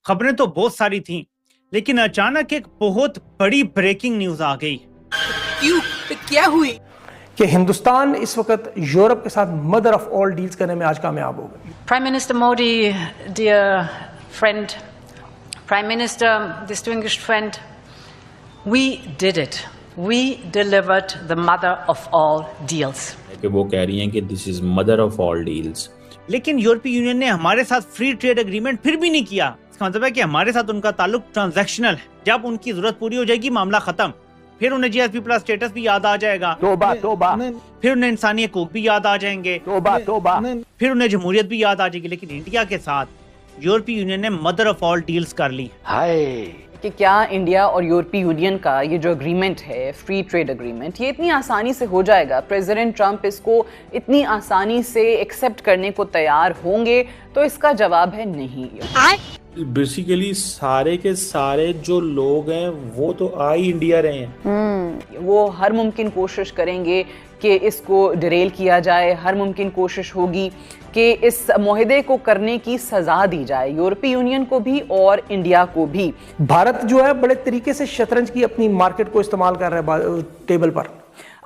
खबरें तो बहुत सारी थीं, लेकिन अचानक एक बहुत बड़ी ब्रेकिंग न्यूज आ गई। क्यों? क्या हुई? कि हिंदुस्तान इस वक्त यूरोप के साथ मदर ऑफ ऑल डील्स करने में आज कामयाब हो गई। Prime Minister Modi, dear friend, Prime Minister, distinguished friend, we did it. We delivered the mother of all deals. कि वो कह रही हैं कि this is mother of all deals. लेकिन यूरोपीय यूनियन ने हमारे साथ फ्री ट्रेड एग्रीमेंट फिर भी नहीं किया। इसका मतलब है कि हमारे साथ उनका ताल्लुक ट्रांजैक्शनल है। जब उनकी जरूरत पूरी हो जाएगी, मामला खत्म। फिर उन्हें जीएसपी प्लस स्टेटस भी याद आ जाएगा, तोबा तोबा। फिर उन्हें इंसानी हकूक भी याद आ जाएंगे, तोबा तोबा। फिर उन्हें जमहूरियत भी याद आ जाएगी। लेकिन इंडिया के साथ यूरोपीय यूनियन ने मदर ऑफ ऑल डील्स कर ली। कि क्या इंडिया और यूरोपीय यूनियन का ये जो एग्रीमेंट है, फ्री ट्रेड एग्रीमेंट, ये इतनी आसानी से हो जाएगा? प्रेसिडेंट ट्रंप इसको इतनी आसानी से एक्सेप्ट करने को तैयार होंगे? तो इसका जवाब है नहीं। बेसिकली सारे के सारे जो लोग हैं वो तो आ ही इंडिया रहे हैं। वो हर मुमकिन कोशिश करेंगे कि इसको डिरेल किया जाए। हर मुमकिन कोशिश होगी कि इस मुआहदे को करने की सजा दी जाए, यूरोपीय यूनियन को भी और इंडिया को भी। भारत जो है बड़े तरीके से शतरंज की अपनी मार्केट को इस्तेमाल कर रहा है टेबल पर।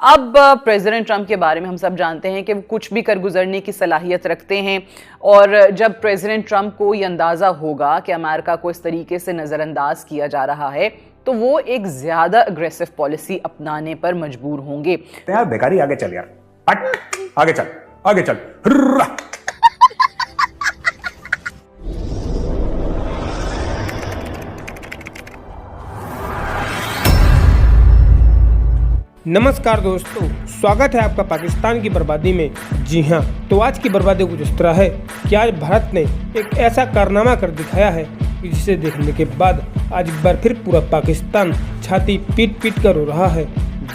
अब प्रेसिडेंट ट्रंप के बारे में हम सब जानते हैं कि वो कुछ भी कर गुजरने की सलाहियत रखते हैं, और जब प्रेसिडेंट ट्रंप को ये अंदाज़ा होगा कि अमेरिका को इस तरीके से नज़रअंदाज किया जा रहा है, तो वो एक ज़्यादा अग्रेसिव पॉलिसी अपनाने पर मजबूर होंगे। यार बेकारी, आगे चल यार, हट, आगे चल, आगे चल। हुर्रा। नमस्कार दोस्तों, स्वागत है आपका पाकिस्तान की बर्बादी में। जी हाँ, तो आज की बर्बादी कुछ इस तरह है कि आज भारत ने एक ऐसा कारनामा कर दिखाया है कि जिसे देखने के बाद आज एक बार फिर पूरा पाकिस्तान छाती पीट पीट कर रो रहा है।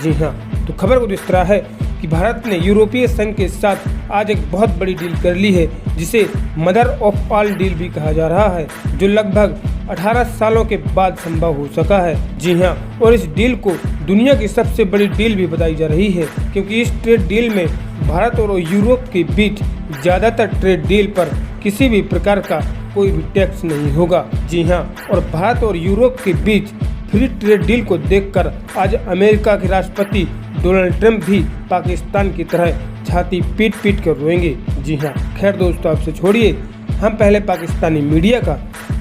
जी हाँ, तो खबर कुछ इस तरह है कि भारत ने यूरोपीय संघ के साथ आज एक बहुत बड़ी डील कर ली है, जिसे मदर ऑफ ऑल डील भी कहा जा रहा है, जो लगभग 18 सालों के बाद संभव हो सका है। जी हाँ, और इस डील को दुनिया की सबसे बड़ी डील भी बताई जा रही है, क्योंकि इस ट्रेड डील में भारत और यूरोप के बीच ज़्यादातर ट्रेड डील पर किसी भी प्रकार का कोई भी टैक्स नहीं होगा। जी हाँ, और भारत और यूरोप के बीच फ्री ट्रेड डील को देखकर आज अमेरिका के राष्ट्रपति डोनाल्ड ट्रंप भी पाकिस्तान की तरह छाती पीट पीट कर रोएंगे। जी हाँ, खैर दोस्तों, आपसे छोड़िए, हम पहले पाकिस्तानी मीडिया का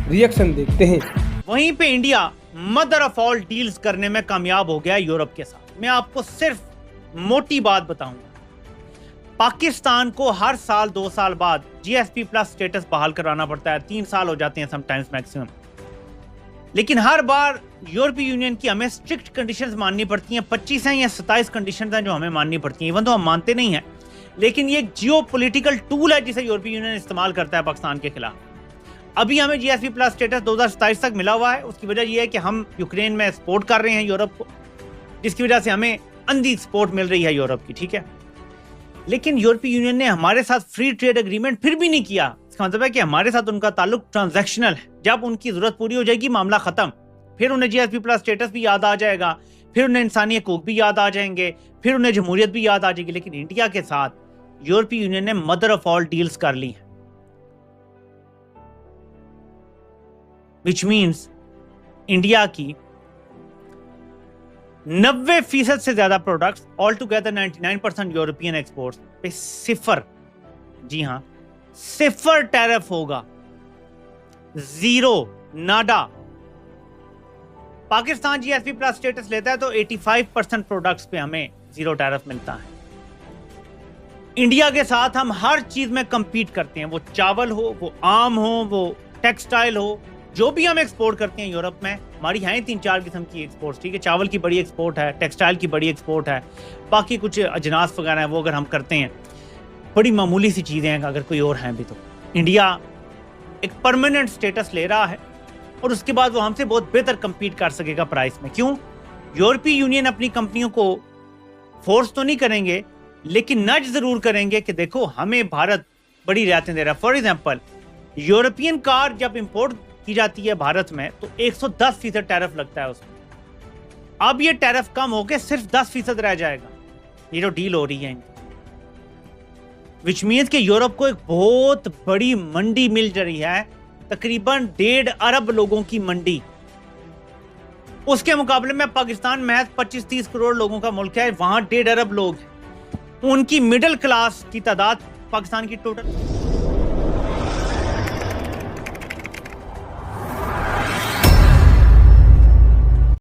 रिएक्शन देखते हैं। वहीं पे India mother of all deals करने में कामयाब हो गया यूरोप के साथ। मैं आपको सिर्फ मोटी बात बताऊंगा, पाकिस्तान को हर साल 2 साल बाद जीएसपी प्लस स्टेटस बहाल कराना पड़ता है। 3 साल हो जाते हैं समटाइम्स मैक्सिमम। लेकिन हर बार यूरोपीय यूनियन की हमें स्ट्रिक्ट कंडीशंस माननी पड़ती हैं। 25 हैं या 27 कंडीशंस हैं जो हमें माननी पड़ती हैं, इवन तो हम मानते नहीं हैं। लेकिन ये एक जियोपॉलिटिकल टूल है जिसे यूरोपीय यूनियन इस्तेमाल करता है पाकिस्तान के खिलाफ। अभी हमें जीएसपी प्लस स्टेटस 2027 तक मिला हुआ है। उसकी वजह यह है कि हम यूक्रेन में सपोर्ट कर रहे हैं यूरोप को, जिसकी वजह से हमें अंधी सपोर्ट मिल रही है यूरोप की, ठीक है। लेकिन यूरोपीय यूनियन ने हमारे साथ फ्री ट्रेड एग्रीमेंट फिर भी नहीं किया। इसका मतलब है कि हमारे साथ उनका ताल्लुक ट्रांजैक्शनल है। जब उनकी जरूरत पूरी हो जाएगी, मामला खत्म। फिर उन्हें जीएसपी प्लस स्टेटस भी याद आ जाएगा, फिर उन्हें इंसानी हकूक भी याद आ जाएंगे, फिर उन्हें जमहूरियत भी याद आ जाएगी। लेकिन इंडिया के साथ यूरोपीय यूनियन ने मदर ऑफ ऑल डील्स कर ली है, विच मीन्स इंडिया की 90% से ज्यादा products, all together 99% European exports पे सिफर, जी हां, सिफर टैरिफ होगा। जीरो, नाडा। पाकिस्तान जीएसपी प्लस स्टेटस लेता है तो 85% प्रोडक्ट्स पे हमें जीरो टैरिफ मिलता है। इंडिया के साथ हम हर चीज में कंपीट करते हैं, वो चावल हो, वो आम हो, वो टेक्सटाइल हो, जो भी हम एक्सपोर्ट करते हैं यूरोप में। हमारी हैं 3-4 किस्म की एक्सपोर्ट्स, ठीक है। चावल की बड़ी एक्सपोर्ट है, टेक्सटाइल की बड़ी एक्सपोर्ट है, बाकी कुछ अजनास वगैरह है वो अगर हम करते हैं, बड़ी मामूली सी चीज़ें हैं अगर कोई और हैं भी। तो इंडिया एक परमानेंट स्टेटस ले रहा है और उसके बाद वो हमसे बहुत बेहतर कंपीट कर सकेगा प्राइस में। क्यों? यूरोपीय यूनियन अपनी कंपनियों को फोर्स तो नहीं करेंगे, लेकिन नज जरूर करेंगे कि देखो हमें भारत बड़ी रियायतें दे रहा है। फॉर एग्जाम्पल, यूरोपियन कार जब इंपोर्ट की जाती है भारत में तो 110% टैरिफ लगता है उसमें। अब ये टैरिफ कम होकर सिर्फ 10% रह जाएगा, ये जो डील हो रही है। विच मीन्स कि यूरोप को एक बहुत बड़ी मंडी मिल रही है तकरीबन 1.5 अरब लोगों की मंडी। उसके मुकाबले में पाकिस्तान महज 25-30 करोड़ लोगों का मुल्क है, वहां 1.5 अरब लोग हैं। उनकी मिडिल क्लास की तादाद पाकिस्तान की टोटल